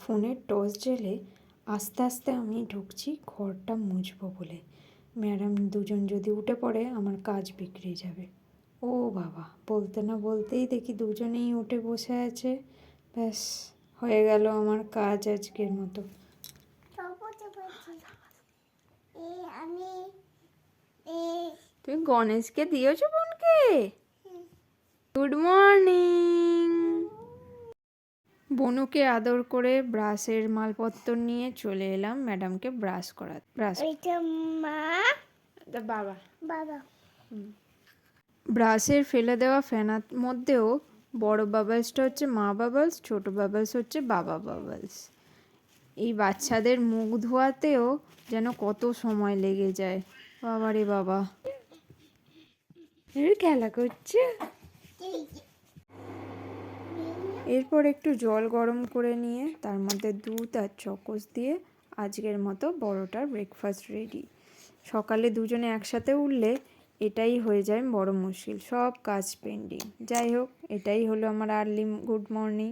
ফোনের টর্চ জ্বেলে আস্তে আস্তে আমি ঢুকছি ঘরটা মুছবো বলে। ম্যাডাম দুজন যদি উঠে পড়ে আমার কাজ বিগড়ে যাবে। ও বাবা, বলতে না বলতেই দেখি দুজনেই উঠে বসে আছে। ব্যাস, হয়ে গেল আমার কাজ আজকের মতো। তুমি গণেশকে দিয়েছো বোনকে? Good morning. বনুকে আদর করে ব্রাশের মালপত্র নিয়ে চলে এলাম ম্যাডামকে ব্রাশ করাতে। বাবা ব্রাশের ফেলে দেওয়া ফেনার মধ্যেও বড় বাবলসটা হচ্ছে মা বাবলস, ছোট বাবলস হচ্ছে বাবা বাবলস। এই বাচ্চাদের মুখ ধোয়াতেও যেন কত সময় লেগে যায়। বাবা রে বাবা, খেলা করছে। এরপর একটু জল গরম করে নিয়ে তার মধ্যে দুধ আর চকোস দিয়ে আজকের মতো বড়টার ব্রেকফাস্ট রেডি। সকালে দুজনে একসাথে উঠলে এটাই হয়ে যায় বড় মুশকিল, সব কাজ পেন্ডিং। যাই হোক, এটাই হলো আমার আর্লি গুড মর্নিং।